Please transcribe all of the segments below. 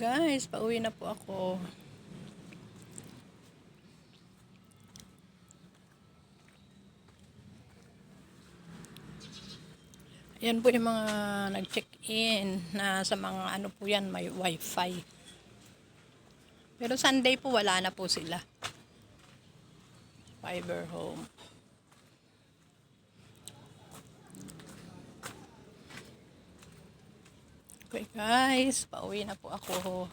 Guys, pauwi na po ako. Yan po yung mga nag-check-in na sa mga ano po yan, may wifi. Pero Sunday po wala na po sila. Fiber home. Okay guys, pauwi na po ako.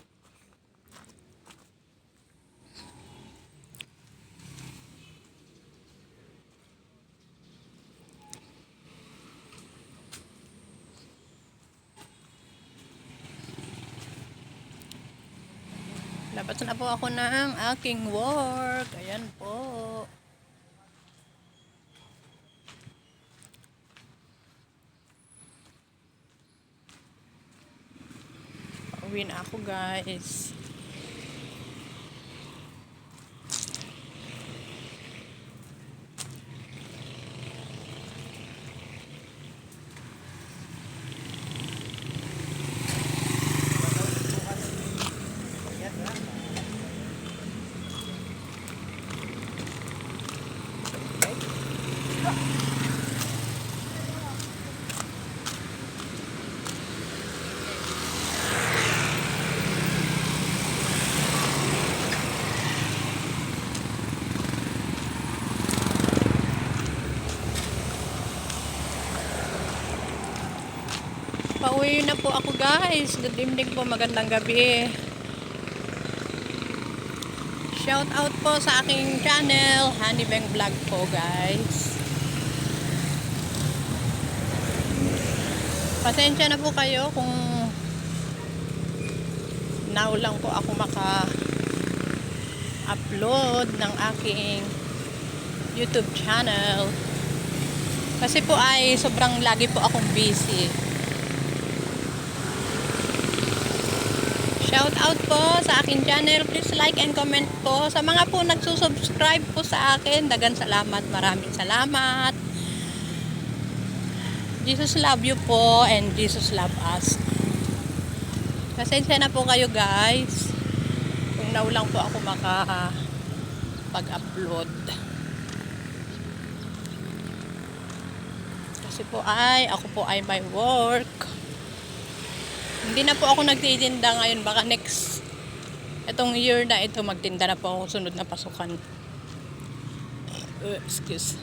Labas na po ako ng aking work. Ayan po. Pauwi na ako guys. Pauwi na po ako guys. Good evening po, magandang gabi. Shout out po sa aking channel, Honeybang Vlog po guys. Pasensya na po kayo kung now lang po ako maka-upload ng aking YouTube channel. Kasi po ay sobrang lagi po akong busy. Shout out po sa aking channel. Please like and comment po. Sa mga po nagsusubscribe po sa akin, dagan salamat. Maraming salamat. Jesus love you po and Jesus love us. Pasensya na po kayo guys. Kung naulang po ako makapag-upload. Kasi po ako po ay may work. Hindi na po ako nagtitinda ngayon. Baka next, itong year na ito, magtinda na po ako sunod na pasukan. Excuse.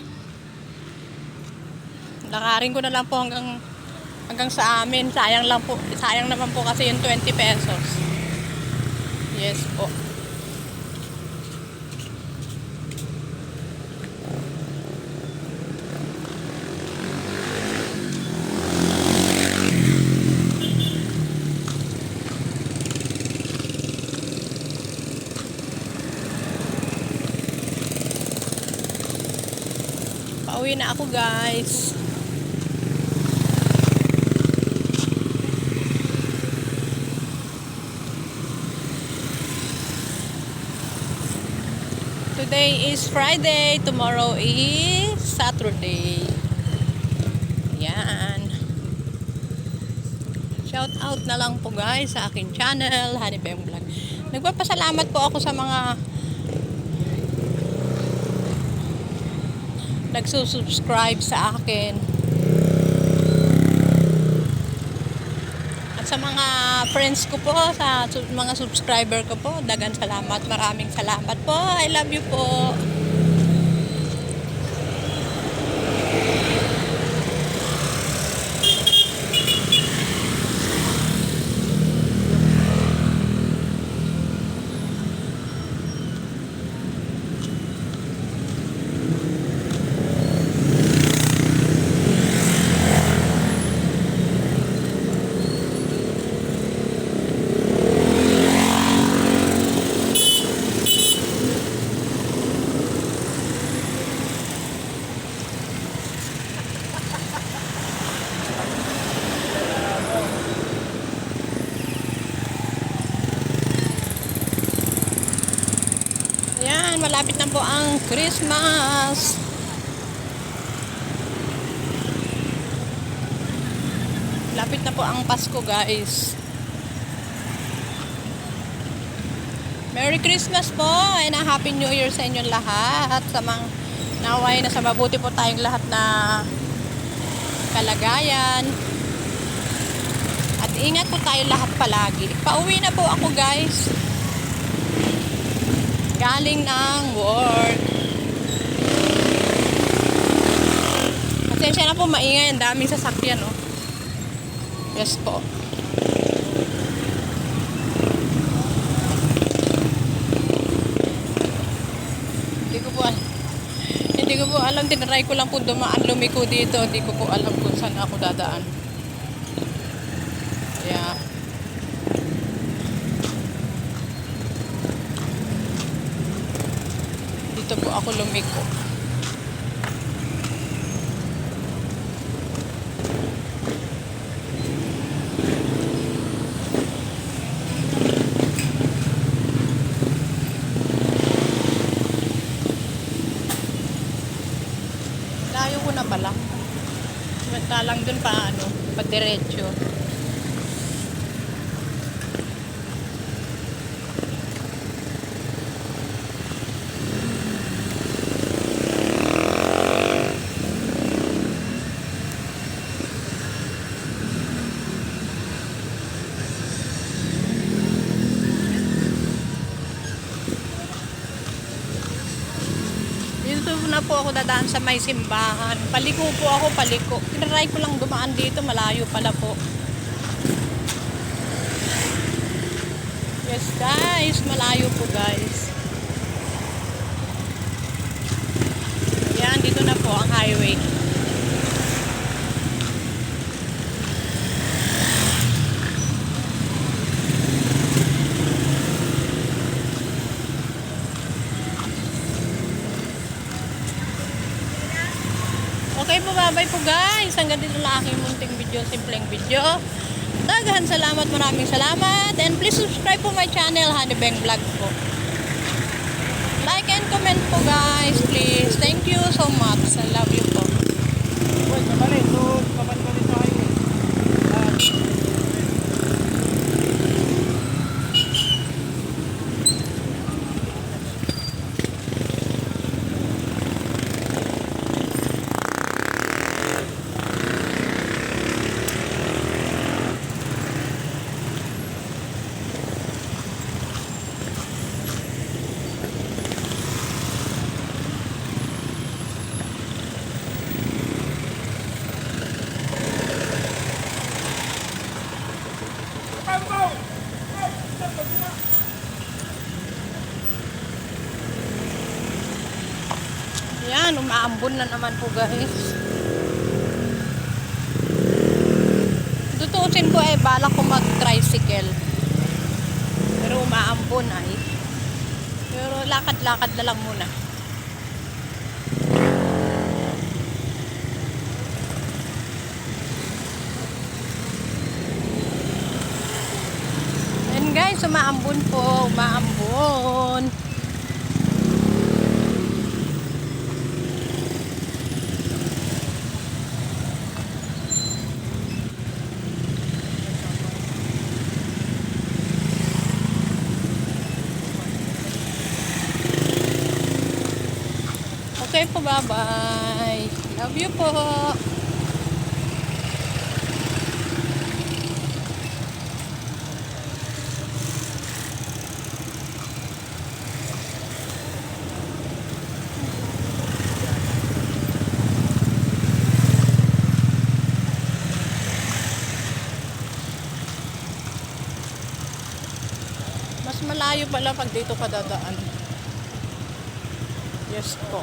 Lakarin ko na lang po hanggang sa amin. Sayang naman po kasi yung 20 pesos. Yes po. Pauwi na ako guys. Today is Friday, tomorrow is Saturday. Yan. Shout out na lang po guys sa aking channel, Honeybang Vlog. Nagpapasalamat po ako sa mga nagsusubscribe sa akin. At sa mga friends ko po, sa mga subscriber ko po, dagan salamat. Maraming salamat po. I love you po. Yan, malapit na po ang Christmas. Lapit na po ang Pasko guys. Merry Christmas po and a Happy New Year sa inyong lahat. Sa mga naway na sa mabuti po tayong lahat na kalagayan. At ingat po tayo lahat palagi. Pauwi na po ako guys. Galing ng work. Pasensya na po, maingay. Ang daming sasakyan, oh. Yes po. Hindi ko po alam. Tinry ko lang po dumaan, lumiko dito. Hindi ko po alam kung saan ako dadaan. Yeah. Dito po ako lumiko. Layo ko na pala. Samantalang dun pa diretso. Dito na po ako dadaan sa may simbahan. Paliko po ako, paliko. Tinry ko lang dumaan dito, malayo pala po. Yes guys, malayo po guys. Yan, dito na po ang highway. Okay po, bye-bye po guys. Hanggang dito lang aking munting video, simpleng video. Daghan salamat, maraming salamat. And please subscribe po my channel, Honeybeng Vlog po. Like and comment po guys, please. Thank you so much. I love you po. Yan, umaambon na naman po guys. Tutuusin ko balak ko mag-tricycle. Pero umaambon ay. Pero lakad-lakad na lang muna. And guys, umaambon po, umaambon. Okay po, bye-bye. Love you po. Mas malayo pala pag dito ka dadaan. Yes po.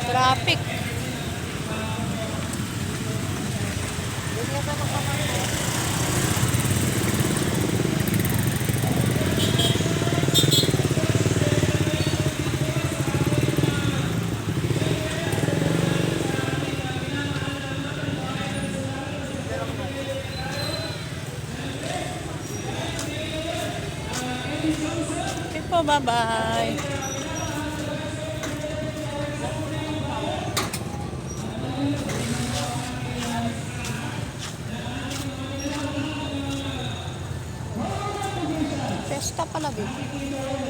Traffic. Okay po, bye-bye. Pesta pala, babe.